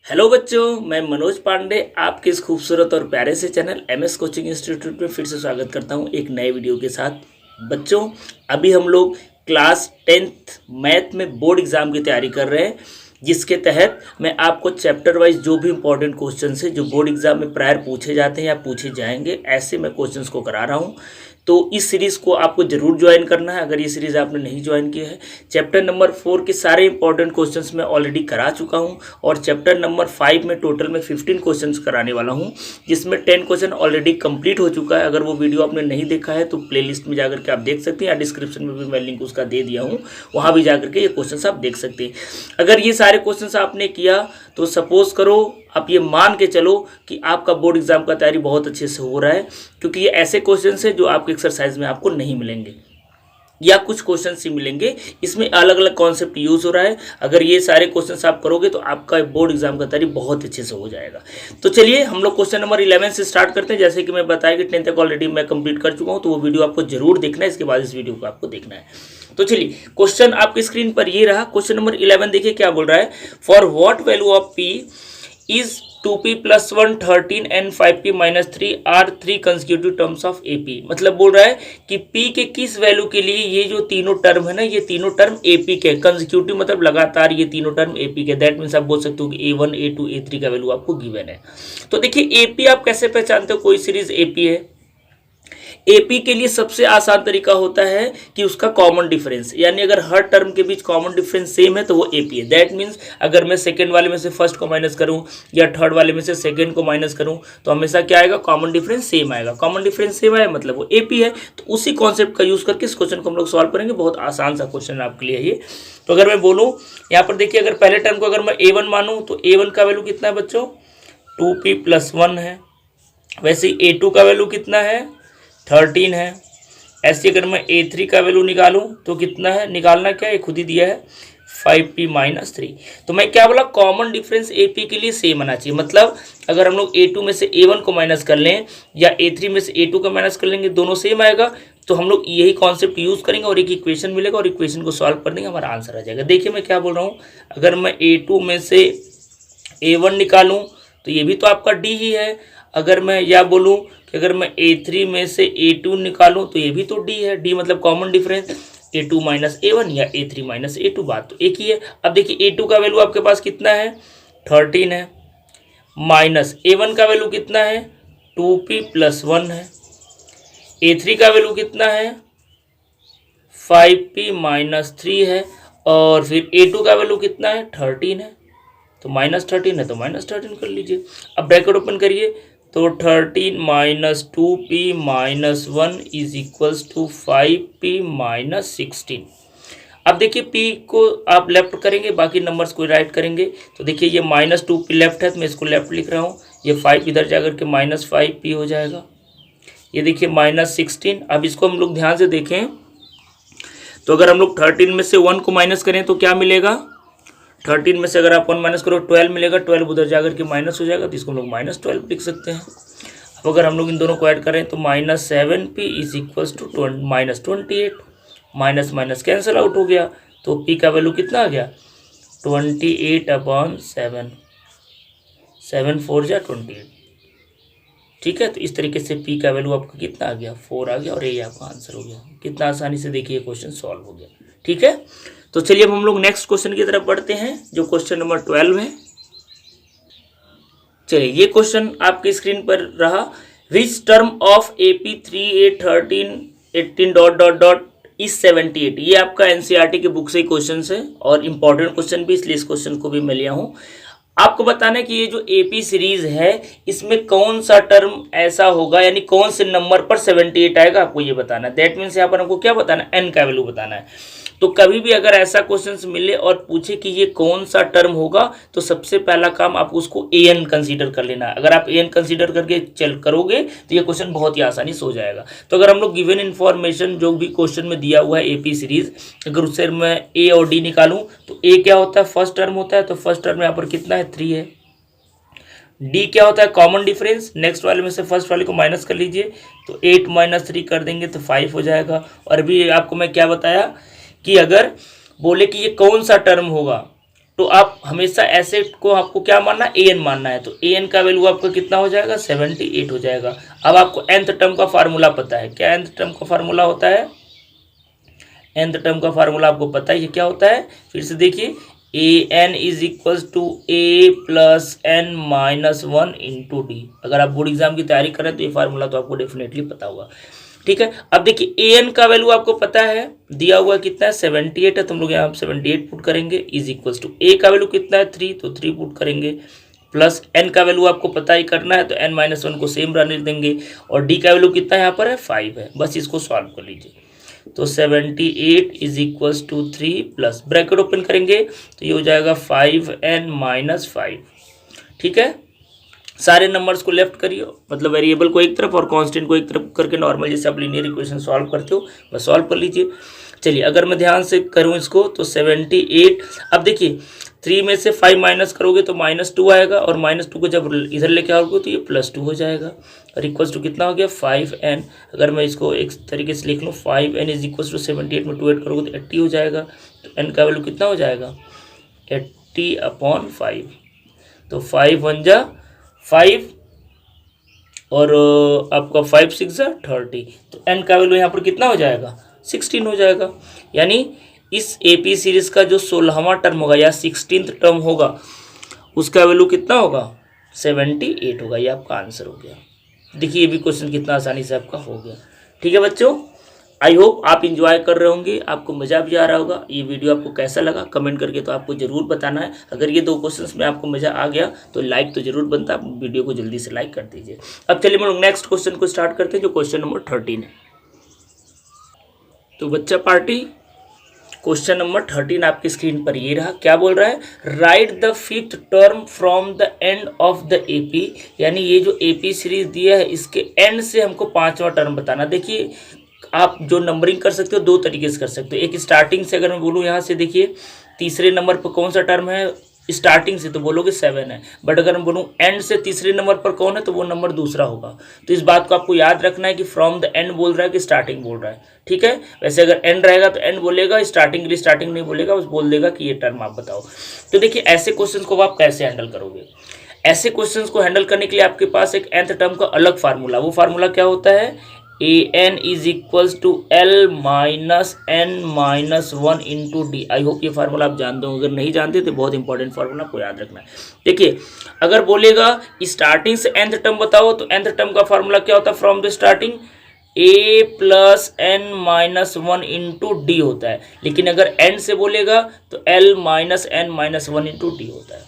Hello बच्चों, मैं मनोज पांडे आपके इस खूबसूरत और प्यारे से चैनल एमएस कोचिंग इंस्टीट्यूट में फिर से स्वागत करता हूं एक नए वीडियो के साथ। बच्चों, अभी हम लोग क्लास 10th मैथ में बोर्ड एग्जाम की तैयारी कर रहे हैं, जिसके तहत मैं आपको चैप्टर वाइज जो भी इंपॉर्टेंट क्वेश्चन है जो बोर्ड एग्जाम में प्रायर पूछे जाते हैं या पूछे जाएंगे, ऐसे मैं क्वेश्चंस को करा रहा हूं। तो इस सीरीज़ को आपको जरूर ज्वाइन करना है अगर ये सीरीज़ आपने नहीं ज्वाइन किया है। चैप्टर नंबर 4 के सारे इंपॉर्टेंट क्वेश्चंस मैं ऑलरेडी करा चुका हूं और चैप्टर नंबर 5 में टोटल में 15 क्वेश्चंस कराने वाला हूं, जिसमें 10 क्वेश्चन ऑलरेडी कंप्लीट हो चुका है। अगर वो वीडियो आपने नहीं देखा है तो प्लेलिस्ट में जाकर के आप देख सकते हैं, या डिस्क्रिप्शन में भी मैं लिंक उसका दे दिया हूँ, वहाँ भी जाकर के ये क्वेश्चन आप देख सकते हैं। अगर ये सारे क्वेश्चन आपने किया तो सपोज करो आप ये मान के चलो कि आपका बोर्ड एग्जाम का तैयारी बहुत अच्छे से हो रहा है, क्योंकि ये ऐसे क्वेश्चन है जो आपके एक्सरसाइज में आपको नहीं मिलेंगे या कुछ क्वेश्चन ही मिलेंगे। इसमें अलग अलग कॉन्सेप्ट यूज हो रहा है। अगर ये सारे क्वेश्चंस आप करोगे तो आपका बोर्ड एग्जाम का तैयारी बहुत अच्छे से हो जाएगा। तो चलिए हम लोग क्वेश्चन नंबर 11 से स्टार्ट करते हैं। जैसे कि मैं बताया कि 10 तक ऑलरेडी मैं कंप्लीट कर चुका हूं, तो वो वीडियो आपको जरूर देखना है, इसके बाद इस वीडियो को आपको देखना है। तो चलिए क्वेश्चन आपकी स्क्रीन पर ये रहा। क्वेश्चन नंबर 11 देखिए क्या बोल रहा है। For what value of P is 2p + 1 13 and 5p - 3 are 3 consecutive terms of AP. मतलब बोल रहा है कि p के किस वैल्यू के लिए ये जो तीनों टर्म है ना, ये तीनों टर्म एपी के कंसेक्यूटिव मतलब लगातार ये तीनों टर्म एपी के। दैट मीन्स आप बोल सकते हो कि a1 a2 a3 का वैल्यू आपको गिवन है। तो देखिए एपी आप कैसे पहचानते हो कोई सीरीज एपी है। एपी के लिए सबसे आसान तरीका होता है कि उसका कॉमन डिफरेंस, यानी अगर हर टर्म के बीच कॉमन डिफरेंस सेम है तो वो एपी है। दैट मीन्स अगर मैं सेकंड वाले में से फर्स्ट को माइनस करूं या थर्ड वाले में से सेकंड को माइनस करूं तो हमेशा क्या आएगा, कॉमन डिफरेंस सेम आएगा। कॉमन डिफरेंस सेम आया मतलब वो एपी है। तो उसी कॉन्सेप्ट का यूज करके इस क्वेश्चन को हम लोग सॉल्व करेंगे। बहुत आसान सा क्वेश्चन आपके लिए ये। तो अगर मैं बोलूँ यहाँ पर देखिए, अगर पहले टर्म को अगर मैं a1 मानूँ तो a1 का वैल्यू कितना है बच्चों, 2p + 1 है। वैसे a2 का वैल्यू कितना है, 13 है। ऐसे अगर मैं a3 का वैल्यू निकालूं तो कितना है, निकालना क्या है, खुद ही दिया है 5p - 3। तो मैं क्या बोला, कॉमन डिफरेंस AP के लिए सेम आना चाहिए। मतलब अगर हम लोग A2 में से A1 को माइनस कर लें या A3 में से A2 को माइनस कर लेंगे, दोनों सेम आएगा। तो हम लोग यही कॉन्सेप्ट यूज करेंगे और एक इक्वेशन मिलेगा और इक्वेशन को सॉल्व कर देंगे, हमारा आंसर आ जाएगा। देखिए मैं क्या बोल रहा हूँ, अगर मैं A2 में से A1 निकालूं तो ये भी तो आपका D ही है। अगर मैं या बोलूं कि अगर मैं A3 में से A2 निकालूं तो ये भी तो D है। D मतलब कॉमन डिफरेंस, A2 - A1 या A3 - A2, बात तो एक ही है। अब देखिए A2 का वैल्यू आपके पास कितना है, 13 है, माइनस A1 का वैल्यू कितना है, 2p + 1 है। A3 का वैल्यू कितना है, 5p - 3 है। और फिर A2 का वैल्यू कितना है, 13 है। तो -13 है तो -13 कर लीजिए। अब ब्रैकेट ओपन करिए तो 13 - 2p - 1 = 5p - 16। अब देखिए p को आप लेफ्ट करेंगे, बाकी नंबर्स को राइट करेंगे। तो देखिए ये -2p लेफ्ट है तो मैं इसको लेफ्ट लिख रहा हूँ। ये 5 इधर जाकर के -5p हो जाएगा। ये देखिए -16। अब इसको हम लोग ध्यान से देखें तो अगर हम लोग 13 में से 1 को माइनस करें तो क्या मिलेगा, 13 में से अगर आप 1 माइनस करो 12 मिलेगा। 12 उधर जाकर के माइनस हो जाएगा तो इसको हम लोग -12 लिख सकते हैं। अब अगर हम लोग इन दोनों को ऐड करें तो -7p = -28। Minus minus cancel out हो गया तो p का वैल्यू कितना आ गया, 28/7। 7 4 जा 28। ठीक है, तो इस तरीके से p का वैल्यू आपका कितना आ गया, 4 आ गया और ये आपका आंसर हो गया। कितना आसानी से देखिए क्वेश्चन सॉल्व हो गया। ठीक है, तो चलिए अब हम लोग नेक्स्ट क्वेश्चन की तरफ बढ़ते हैं जो क्वेश्चन नंबर 12 है। चलिए ये क्वेश्चन आपकी स्क्रीन पर रहा। Which term of AP 3a 13 18 ... is 78। ये आपका NCERT की बुक से ही क्वेश्चन है और इंपॉर्टेंट क्वेश्चन भी, इसलिए इस क्वेश्चन को भी मैं लिया हूँ। आपको बताना है कि ये जो AP सीरीज है इसमें कौन सा टर्म ऐसा होगा, यानी कौन से नंबर पर 78 आएगा, आपको ये बताना है। दैट मीन्स यहाँ पर हमको क्या बताना है, n का वैल्यू बताना है। तो कभी भी अगर ऐसा क्वेश्चंस मिले और पूछे कि ये कौन सा टर्म होगा तो सबसे पहला काम आप उसको an कंसीडर कर लेना। अगर आप an कंसीडर करके चल करोगे तो ये क्वेश्चन बहुत ही आसानी से हो जाएगा। तो अगर हम लोग गिवन इन्फॉर्मेशन जो भी क्वेश्चन में दिया हुआ है AP सीरीज, अगर उससे मैं a और d निकालूं तो a क्या होता है, फर्स्ट टर्म होता है। तो फर्स्ट टर्म यहाँ पर कितना है, 3 है। d क्या होता है, कॉमन डिफरेंस। नेक्स्ट वाले में से फर्स्ट वाले को माइनस कर लीजिए तो 8 - 3 कर देंगे तो 5 हो जाएगा। और अभी आपको मैं क्या बताया कि अगर बोले कि ये कौन सा टर्म होगा तो आप हमेशा ऐसे को आपको क्या मानना है, an मानना है। तो an का वैल्यू आपका कितना हो जाएगा, 78 हो जाएगा। अब आपको nth टर्म का फार्मूला पता है, क्या nth टर्म का फार्मूला होता है, nth टर्म का फार्मूला आपको पता है, ये क्या होता है, फिर से देखिए, an is equal to a plus n minus 1 into D. अगर आप बोर्ड एग्जाम की तैयारी कर रहे हैं तो ये फार्मूला तो आपको डेफिनेटली पता होगा, ठीक है। अब देखिए an का वैल्यू आपको पता है, दिया हुआ कितना है 78 है, तो हम लोग यहाँ 78 पुट करेंगे, इज इक्वल टू a का वैल्यू कितना है 3, तो 3 पुट करेंगे, प्लस n का वैल्यू आपको पता ही करना है, तो n माइनस 1 को सेम रहने देंगे, और d का वैल्यू कितना है यहाँ पर है 5 है। बस इसको सॉल्व कर लीजिए, तो 78 is equals to 3 plus bracket open करेंगे तो ये हो जाएगा 5n माइनस 5, ठीक है। सारे नंबर्स को लेफ्ट करिए, मतलब वेरिएबल को एक तरफ और कांस्टेंट को एक तरफ करके नॉर्मल जैसे आप लीनियर इक्वेशन सॉल्व करते हो बस सॉल्व कर लीजिए। चलिए अगर मैं ध्यान से करूं इसको तो 78, अब देखिए 3 में से 5 माइनस करोगे तो -2 आएगा, और -2 को जब इधर लेके आओगे तो ये +2 हो जाएगा, और इक्वल्स टू कितना हो गया 5n। अगर मैं इसको एक तरीके से लिख लूँ 5n इज इक्वल्स टू 78 में 2 ऐड करोगे तो 80 हो जाएगा, तो n का वैल्यू कितना हो जाएगा 80/5, तो 5 1 जा 5 और आपका 5 6 जा 30, तो n का वैल्यू यहाँ पर कितना हो जाएगा 16 हो जाएगा। यानी इस एपी सीरीज का जो 16वां टर्म होगा या 16th टर्म होगा उसका वैल्यू कितना होगा 78 होगा। ये आपका आंसर हो गया। देखिए ये भी क्वेश्चन कितना आसानी से आपका हो गया, ठीक है बच्चों। आई होप आप इंजॉय कर रहे होंगे, आपको मज़ा भी आ रहा होगा। ये वीडियो आपको कैसा लगा कमेंट करके तो आपको ज़रूर बताना है। अगर ये 2 क्वेश्चंस में आपको मज़ा आ गया तो लाइक तो ज़रूर बनता, आप वीडियो को जल्दी से लाइक कर दीजिए। अब चलिए हम लोग नेक्स्ट क्वेश्चन को स्टार्ट करते हैं जो क्वेश्चन नंबर 13 है। तो बच्चा पार्टी क्वेश्चन नंबर 13 आपकी स्क्रीन पर ये रहा। क्या बोल रहा है, right the 5th term from the end of the AP, यानी ये जो एपी सीरीज दिया है इसके एंड से हमको 5वां टर्म बताना। देखिए आप जो नंबरिंग कर सकते हो 2 तरीके से कर सकते हो। एक स्टार्टिंग से अगर मैं बोलूँ यहाँ से, देखिए तीसरे नंबर पर कौन सा टर्म है स्टार्टिंग से, तो बोलोगे 7 है, बट अगर मैं बोलूँ एंड से तीसरे नंबर पर कौन है तो वो नंबर दूसरा होगा। तो इस बात को आपको याद रखना है कि फ्रॉम द एंड बोल रहा है कि स्टार्टिंग बोल रहा है, ठीक है। वैसे अगर एंड रहेगा तो एंड बोलेगा, स्टार्टिंग के लिए स्टार्टिंग नहीं बोलेगा, बस बोल देगा कि ये टर्म आप बताओ। तो देखिए ऐसे क्वेश्चन को आप कैसे हैंडल करोगे। ऐसे क्वेश्चन को हैंडल करने के लिए आपके पास एक nth टर्म का अलग फार्मूला, वो फार्मूला क्या होता है, an is equals to l minus n minus 1 into D. I hope ये फार्मूला आप जानते हो, अगर नहीं जानते तो बहुत इंपॉर्टेंट फार्मूला आपको याद रखना है। देखिए अगर बोलेगा स्टार्टिंग से nth टर्म बताओ तो nth टर्म का फार्मूला क्या होता है, from the starting a plus n minus 1 into D होता है। लेकिन अगर एंड से बोलेगा तो l minus n minus 1 into D होता है।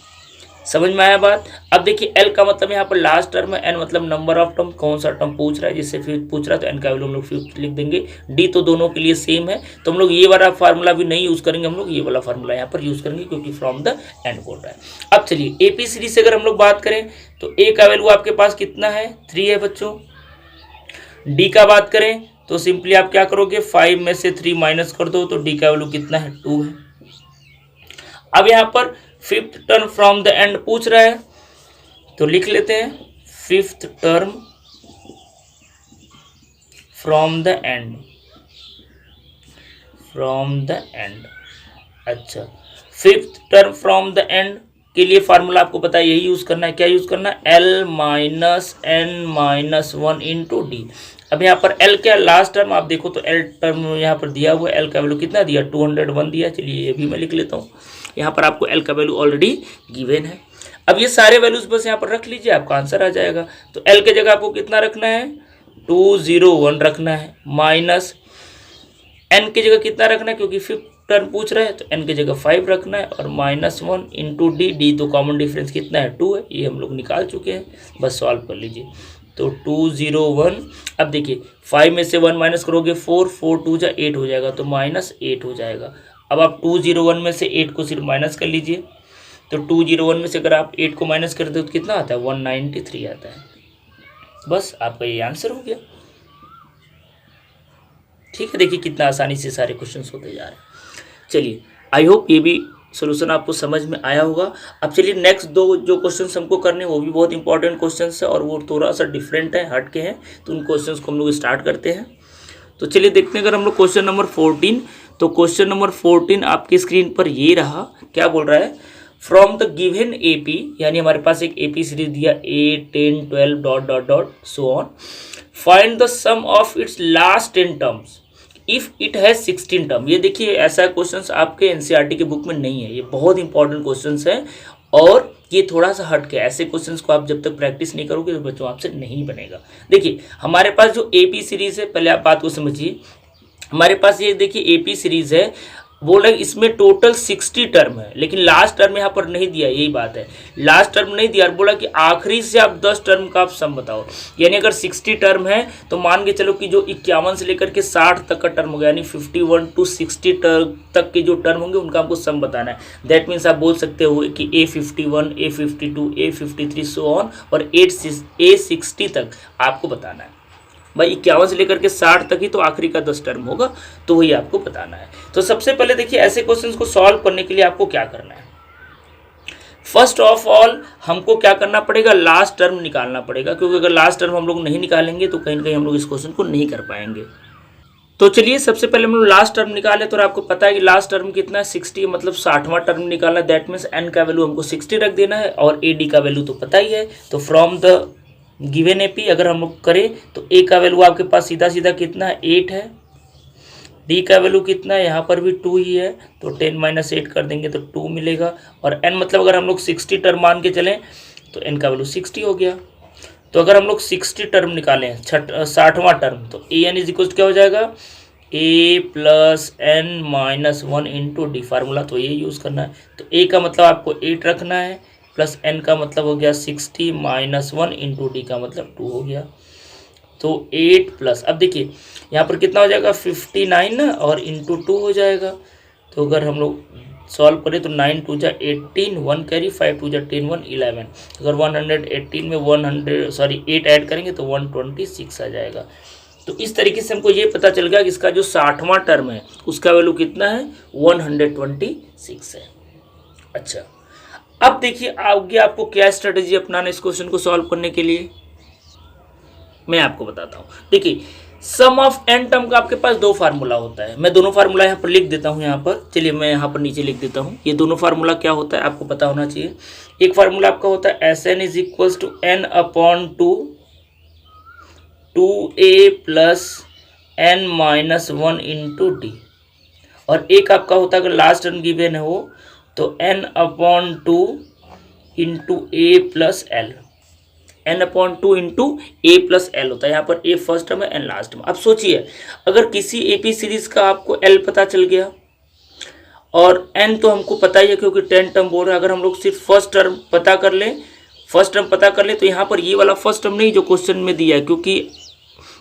समझ में आया बात। अब देखिए l का मतलब यहाँ पर लास्ट टर्म है, n मतलब नंबर ऑफ टर्म, कौन सा टर्म पूछ रहा है, जिससे फिर पूछ रहा है तो n का वैल्यू हम लोग 5 लिख देंगे। d तो दोनों के लिए सेम है, तो हम लोग ये वाला फार्मूला भी नहीं यूज करेंगे, हम लोग ये वाला फार्मूला यहाँ पर यूज करेंगे क्योंकि फ्रॉम द एंड बोल रहा है। अब चलिए एपी सीरीज से अगर हम लोग बात करें तो a का वैल्यू आपके पास कितना है 3 है बच्चों। d का बात करें तो सिंपली आप क्या करोगे 5 में से 3 माइनस कर दो तो d का वैल्यू कितना है 2 है। अब यहाँ पर 5th term from the end पूछ रहा है तो लिख लेते हैं 5th term from the end, from the end. अच्छा 5th term from the end के लिए फार्मूला आपको पता है, यही यूज करना है। क्या यूज करना है, l minus n minus 1 into D. अब यहाँ पर l क्या लास्ट टर्म आप देखो तो l टर्म यहाँ पर दिया हुआ है, l का वैल्यू कितना दिया 201 दिया। चलिए ये भी मैं लिख लेता हूँ, यहाँ पर आपको l का वैल्यू ऑलरेडी गिवन है। अब ये सारे वैल्यूज बस यहाँ पर रख लीजिए, आपका आंसर आ जाएगा। तो l के जगह आपको कितना रखना है 201 रखना है, माइनस n की जगह कितना रखना है क्योंकि 5th टर्म पूछ रहा है तो n की जगह 5 रखना है, और माइनस 1 इंटू डी तो कॉमन डिफरेंस कितना है 2 है, ये हम लोग निकाल चुके हैं, बस सॉल्व कर लीजिए। तो 201, अब देखिए 5 में से 1 माइनस करोगे 4, 4 2 जा 8 हो जाएगा, तो -8 हो जाएगा। अब आप 201 में से 8 को सिर्फ माइनस कर लीजिए, तो 201 में से अगर आप 8 को माइनस करते हो तो कितना आता है 193 आता है। बस आपका ये आंसर हो गया, ठीक है। देखिए कितना आसानी से सारे क्वेश्चंस होते जा रहे हैं। चलिए आई होप ये भी सोल्यूशन आपको समझ में आया होगा। अब चलिए नेक्स्ट 2 जो क्वेश्चंस हमको करने वो भी बहुत इंपॉर्टेंट क्वेश्चंस है और वो थोड़ा सा डिफरेंट है, हट के हैं, तो उन क्वेश्चंस को हम लोग स्टार्ट करते हैं। तो चलिए देखते हैं अगर हम लोग क्वेश्चन नंबर 14, तो क्वेश्चन नंबर 14 आपकी स्क्रीन पर ये रहा। क्या बोल रहा है, फ्रॉम द गिवन एपी, यानी हमारे पास एक एपी सीरीज दिया A 10 12 dot dot dot so on, find the sum of its last 10 terms if it has 16 term. ये देखिए ऐसा क्वेश्चन आपके एनसीईआरटी के बुक में नहीं है, ये बहुत इंपॉर्टेंट क्वेश्चन है और ये थोड़ा सा हट के, ऐसे क्वेश्चंस को आप जब तक प्रैक्टिस नहीं करोगे तो बच्चों आपसे नहीं बनेगा। देखिए हमारे पास जो एपी सीरीज है, पहले आप बात को समझिए, हमारे पास ये देखिए एपी सीरीज है, बोल रहे इसमें टोटल 60 टर्म है, लेकिन लास्ट टर्म यहाँ पर नहीं दिया, यही बात है, लास्ट टर्म नहीं दिया और बोला कि आखिरी से आप 10 टर्म का आप सम बताओ। यानी अगर 60 टर्म है तो मान के चलो कि जो 51 से लेकर के 60 तक का टर्म होगा, यानी 51 to 60 तक के जो टर्म होंगे उनका हमको सम बताना है। दैट मीन्स आप बोल सकते हो कि A51 A52 A53 so on और A60 तक आपको बताना है। भाई 51 से लेकर के 60 तक ही तो आखिरी का 10 टर्म होगा, तो वही आपको बताना है। तो सबसे पहले देखिए ऐसे क्वेश्चंस को सॉल्व करने के लिए आपको क्या करना है, फर्स्ट ऑफ ऑल हमको क्या करना पड़ेगा, लास्ट टर्म निकालना पड़ेगा, क्योंकि अगर लास्ट टर्म हम लोग नहीं निकालेंगे तो कहीं ना कहीं हम लोग इस क्वेश्चन को नहीं कर पाएंगे। तो चलिए सबसे पहले हम लोग लास्ट टर्म निकाले, तो आपको पता है कि लास्ट टर्म कितना है 60, मतलब 60वां टर्म निकालना, दैट मीन्स n का वैल्यू हमको 60 रख देना है और AD का वैल्यू तो पता ही है। तो फ्रॉम द गिवन एपी अगर हम लोग करें तो ए का वैल्यू आपके पास सीधा सीधा कितना है 8 है, डी का वैल्यू कितना है, यहाँ पर भी 2 ही है, तो 10 - 8 कर देंगे तो 2 मिलेगा, और एन मतलब अगर हम लोग 60 टर्म मान के चलें तो एन का वैल्यू 60 हो गया। तो अगर हम लोग 60 टर्म निकालें 60वां टर्म, तो ए एन इज इक्वल क्या हो जाएगा, A + n - 1 into D, formula तो ये यूज़ करना है। तो ए का मतलब आपको 8 रखना है, प्लस n का मतलब हो गया 60 - 1 इंटू डी का मतलब 2 हो गया। तो 8 प्लस, अब देखिए यहाँ पर कितना हो जाएगा 59 ना, और इंटू 2 हो जाएगा। तो अगर हम लोग सॉल्व करें तो 9 2 जा 18, 1 कैरी, 5 2 जा 10 1 11। अगर 118 में 8 ऐड करेंगे तो 126 आ जाएगा। तो इस तरीके से हमको ये पता चल गया कि इसका जो 60वां टर्म है उसका वैल्यू कितना है 126 है। अच्छा, अब देखिए आगे आपको क्या स्ट्रेटेजी अपनाना इस क्वेश्चन को सॉल्व करने के लिए, मैं आपको बताता हूँ। देखिए सम ऑफ n टर्म का आपके पास दो फार्मूला होता है, मैं दोनों फार्मूला यहाँ पर लिख देता हूँ। यहाँ पर चलिए मैं यहाँ पर नीचे लिख देता हूँ। ये दोनों फार्मूला क्या होता है आपको पता होना चाहिए। एक फार्मूला आपका होता है Sn = n/2 2a + n - 1 into D, और एक आपका होता है अगर लास्ट टर्म गिवन है वो तो n/2 into a + l, n/2 into a + l होता है। यहाँ पर a फर्स्ट टर्म है n लास्ट टर्म। अब सोचिए अगर किसी एपी सीरीज का आपको l पता चल गया और n तो हमको पता ही है क्योंकि 10 टर्म बोल रहा है, अगर हम लोग सिर्फ फर्स्ट टर्म पता कर लें तो यहाँ पर ये वाला फर्स्ट टर्म नहीं जो क्वेश्चन में दिया है, क्योंकि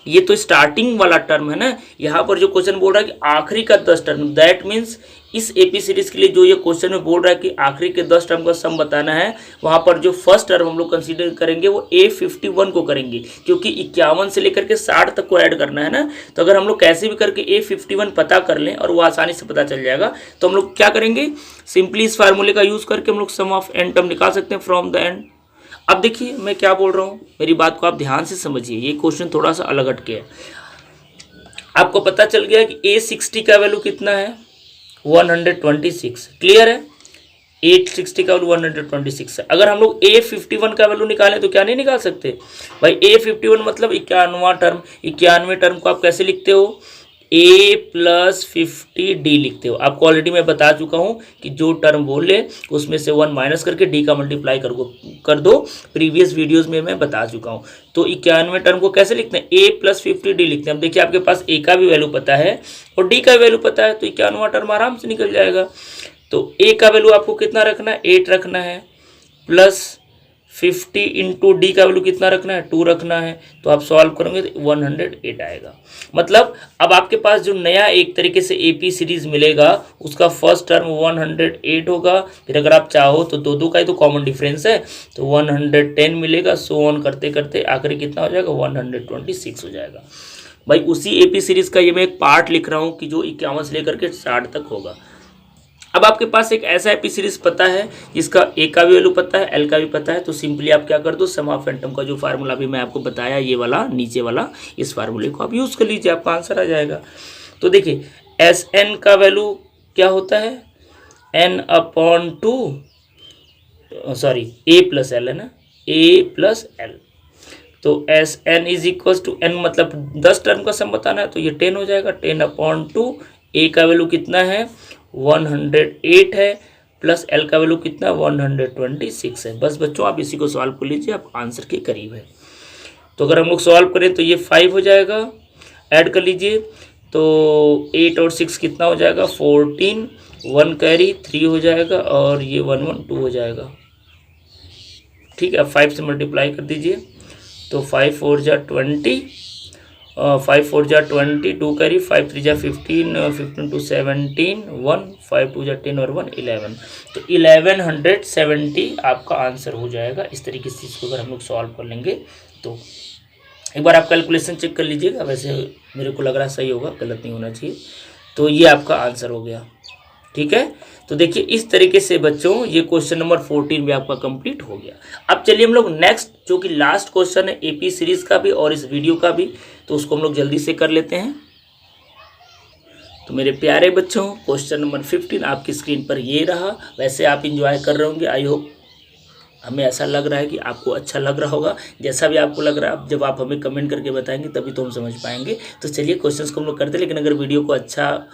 ये तो स्टार्टिंग वाला टर्म है ना। यहाँ पर जो क्वेश्चन बोल रहा है कि आखिरी का 10 टर्म, दैट मीन्स इस एपी सीरीज के लिए जो ये क्वेश्चन में बोल रहा है कि आखिरी के 10 टर्म का सम बताना है, वहाँ पर जो फर्स्ट टर्म हम लोग कंसीडर करेंगे वो A51 को करेंगे, क्योंकि 51 से लेकर के 60 तक को ऐड करना है ना। तो अगर हम लोग कैसे भी करके A51 पता कर लें और वो आसानी से पता चल जाएगा, तो हम लोग क्या करेंगे, सिंपली इस फार्मूले का यूज़ करके हम लोग सम ऑफ n टर्म निकाल सकते हैं फ्रॉम द एंड। अब देखिए मैं क्या बोल रहा हूँ, मेरी बात को आप ध्यान से समझिए, ये क्वेश्चन थोड़ा सा अलग हटके है। आपको पता चल गया कि A60 का वैल्यू कितना है 126, क्लियर है। A60 का वैल्यू 126 है। अगर हम लोग A51 का वैल्यू निकालें तो क्या नहीं निकाल सकते भाई, A51 मतलब 91वां टर्म। 91वें टर्म को आप कैसे लिखते हो, A + 50D लिखते हो। आपको ऑलरेडी मैं बता चुका हूँ कि जो टर्म बोले उसमें से 1 माइनस करके D का मल्टीप्लाई कर दो, प्रीवियस वीडियोस में मैं बता चुका हूँ। तो 91वें टर्म को कैसे लिखते हैं, A + 50D लिखते हैं। अब देखिए आपके पास A का भी वैल्यू पता है और D का वैल्यू पता है, तो 91वां टर्म आराम से निकल जाएगा। तो A का वैल्यू आपको कितना रखना है 8 रखना है, प्लस 50 इंटू डी का वैल्यू कितना रखना है 2 रखना है। तो आप सॉल्व करोगे तो 108 आएगा। मतलब अब आपके पास जो नया एक तरीके से एपी सीरीज मिलेगा उसका फर्स्ट टर्म 108 होगा। फिर अगर आप चाहो तो दो का ही तो कॉमन डिफरेंस है, तो 110 मिलेगा, सो ऑन करते करते आखिरी कितना हो जाएगा 126 हो जाएगा। भाई उसी एपी सीरीज का ये मैं एक पार्ट लिख रहा हूँ कि जो 51 से लेकर के 60 तक होगा। अब आपके पास एक ऐसा एपी सीरीज पता है जिसका ए का भी वैल्यू पता है, एल का भी पता है, तो सिंपली आप क्या कर दो, सम ऑफ एन टर्म का जो फार्मूला भी मैं आपको बताया ये वाला नीचे वाला, इस फार्मूले को आप यूज कर लीजिए, आपका आंसर आ जाएगा। तो देखिए एस एन का वैल्यू क्या होता है n/2 सॉरी ए प्लस एल है ना, ए प्लस एल। तो S N is equal to N, मतलब 10 टर्म का सम बताना है तो ये 10 हो जाएगा, 10/2। ए का वैल्यू कितना है 108 है, प्लस एल का वैल्यू कितना 126 है। बस बच्चों आप इसी को सॉल्व कर लीजिए, आप आंसर के करीब है। तो अगर हम लोग सॉल्व करें तो ये 5 हो जाएगा, ऐड कर लीजिए तो 8 और 6 कितना हो जाएगा 14, 1 कैरी 3 हो जाएगा और ये 112 हो जाएगा। ठीक है, 5 से मल्टीप्लाई कर दीजिए तो 5 4 जा 20, 5 4 जा 20, 2 कैरी 5 3 जा 15, 15 to 17, 1 5 2 जा 10 और 1 11। तो 1170 आपका आंसर हो जाएगा। इस तरीके से इसको अगर हम लोग सॉल्व कर लेंगे तो एक बार आप कैलकुलेशन चेक कर लीजिएगा, वैसे मेरे को लग रहा सही होगा, गलत नहीं होना चाहिए। तो ये आपका आंसर हो गया। ठीक है, तो देखिए इस तरीके से बच्चों ये क्वेश्चन नंबर 14 भी आपका कंप्लीट हो गया। अब चलिए हम लोग नेक्स्ट जो कि लास्ट क्वेश्चन है एपी सीरीज का भी और इस वीडियो का भी, तो उसको हम लोग जल्दी से कर लेते हैं। तो मेरे प्यारे बच्चों क्वेश्चन नंबर 15 आपकी स्क्रीन पर ये रहा। वैसे आप इंजॉय कर रहे होंगे, आई होप, हमें ऐसा लग रहा है कि आपको अच्छा लग रहा होगा। जैसा भी आपको लग रहा है जब आप हमें कमेंट करके बताएंगे तभी तो हम समझ पाएंगे। तो चलिए क्वेश्चंस को हम लोग करते हैं, लेकिन अगर वीडियो को अच्छा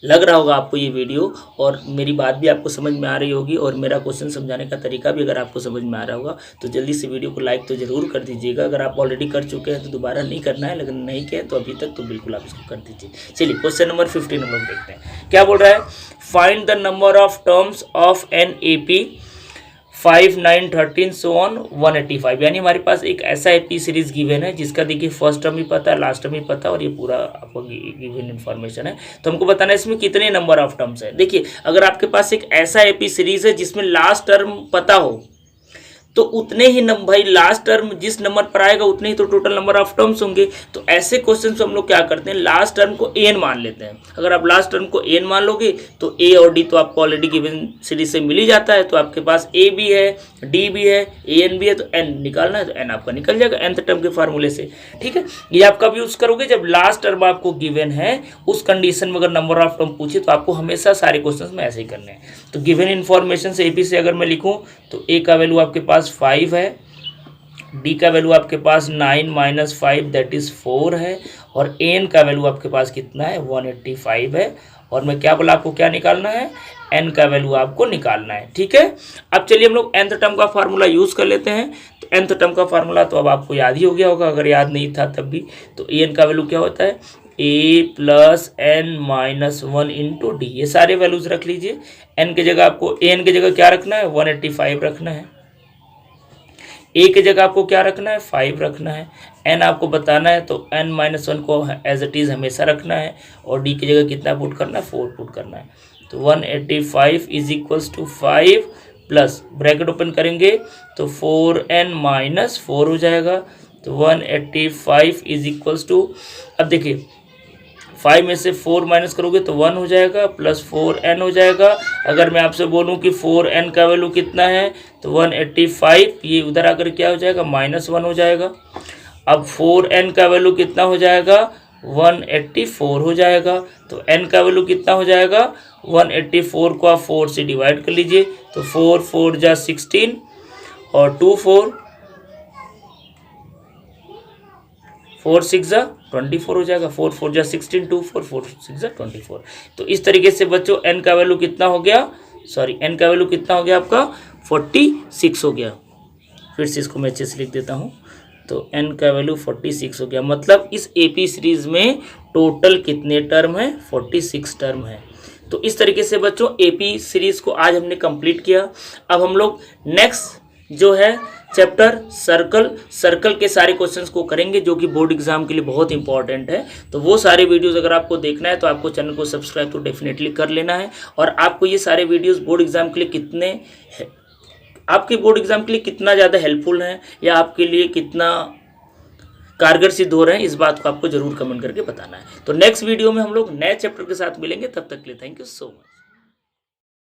लग रहा होगा आपको ये वीडियो और मेरी बात भी आपको समझ में आ रही होगी और मेरा क्वेश्चन समझाने का तरीका भी अगर आपको समझ में आ रहा होगा तो जल्दी से वीडियो को लाइक तो ज़रूर कर दीजिएगा। अगर आप ऑलरेडी कर चुके हैं तो दोबारा नहीं करना है, लेकिन नहीं किया तो अभी तक तो बिल्कुल आप इसको कर दीजिए। चलिए क्वेश्चन नंबर 15 हम लोग देखते हैं क्या बोल रहा है। Find the number of terms of an AP 5 9 13 so on 185। यानी हमारे पास एक ऐसा एपी सीरीज गिवन है जिसका देखिए फर्स्ट टर्म भी पता है, लास्ट टर्म भी पता है और ये पूरा आपको गिवन इन्फॉर्मेशन है। तो हमको बताना है इसमें कितने नंबर ऑफ टर्म्स है। देखिए अगर आपके पास एक ऐसा एपी सीरीज है जिसमें लास्ट टर्म पता हो तो उतने ही नंबर, भाई लास्ट टर्म जिस नंबर पर आएगा उतने ही तो टोटल नंबर ऑफ टर्म्स होंगे। तो ऐसे क्वेश्चन से हम लोग क्या करते हैं, लास्ट टर्म को एन मान लेते हैं। अगर आप लास्ट टर्म को एन मान लोगे तो ए और डी तो आपको ऑलरेडी गिवन सीरीज से मिल ही जाता है। तो आपके पास ए भी है, डी भी है, ए एन भी है, तो एन निकालना है तो एन आपका निकल जाएगा nth टर्म के फार्मूले से। ठीक है, ये आप कब यूज करोगे जब लास्ट टर्म आपको गिवन है, उस कंडीशन में अगर नंबर ऑफ टर्म पूछे तो आपको हमेशा सारे क्वेश्चन में ऐसे ही करने हैं। तो गिवन इन्फॉर्मेशन से एपी से अगर मैं लिखूँ तो ए का वैल्यू आपके पास 5 है, डी का वैल्यू आपके पास 9 - 5 दैट इज 4 है और एन का वैल्यू आपके पास कितना है 185 है। और मैं क्या बोला आपको क्या निकालना है, एन का वैल्यू आपको निकालना है। ठीक है, अब चलिए हम लोग nth टर्म का फार्मूला यूज कर लेते हैं। तो nth टर्म का फार्मूला तो अब आपको याद ही हो गया होगा, अगर याद नहीं था तब भी। तो एन का वैल्यू क्या होता है a + n - 1 × d। ये सारे वैल्यूज रख लीजिए। n की जगह आपको एन की जगह क्या रखना है 185 रखना है, ए की जगह आपको क्या रखना है 5 रखना है, एन आपको बताना है तो n - 1 को एज इट इज़ हमेशा रखना है और डी की जगह कितना पुट करना है 4 पुट करना है। तो 185 = 5 प्लस ब्रैकेट ओपन करेंगे तो 4n - 4 हो जाएगा। तो 185 = अब देखिए 5 में से 4 माइनस करोगे तो 1 हो जाएगा प्लस 4n हो जाएगा। अगर मैं आपसे बोलूं कि 4n का वैल्यू कितना है तो 185, ये उधर आकर क्या हो जाएगा -1 हो जाएगा। अब 4n का वैल्यू कितना हो जाएगा 184 हो जाएगा। तो n का वैल्यू कितना हो जाएगा 184 को आप 4 से डिवाइड कर लीजिए तो 4 4 जा 16 और 2 4 6 जा 24 हो जाएगा। 4 4 जा 16, 2 4 4 6 जा 24। तो इस तरीके से बच्चों n का वैल्यू कितना हो गया, सॉरी n का वैल्यू कितना हो गया आपका 46 हो गया। फिर से इसको मैं अच्छे से लिख देता हूँ। तो n का वैल्यू 46 हो गया, मतलब इस एपी सीरीज में टोटल कितने टर्म है 46 टर्म है। तो इस तरीके से बच्चों एपी सीरीज को आज हमने कंप्लीट किया। अब हम लोग नेक्स्ट जो है चैप्टर सर्कल के सारे क्वेश्चंस को करेंगे जो कि बोर्ड एग्जाम के लिए बहुत इंपॉर्टेंट है। तो वो सारे वीडियोस अगर आपको देखना है तो आपको चैनल को सब्सक्राइब तो डेफिनेटली कर लेना है। और आपको ये सारे वीडियोस बोर्ड एग्जाम के लिए आपके बोर्ड एग्जाम के लिए कितना ज़्यादा हेल्पफुल है या आपके लिए कितना कारगर सिद्ध हो रहे हैं, इस बात को आपको जरूर कमेंट करके बताना है। तो नेक्स्ट वीडियो में हम लोग नए चैप्टर के साथ मिलेंगे, तब तक के लिए थैंक यू सो मच।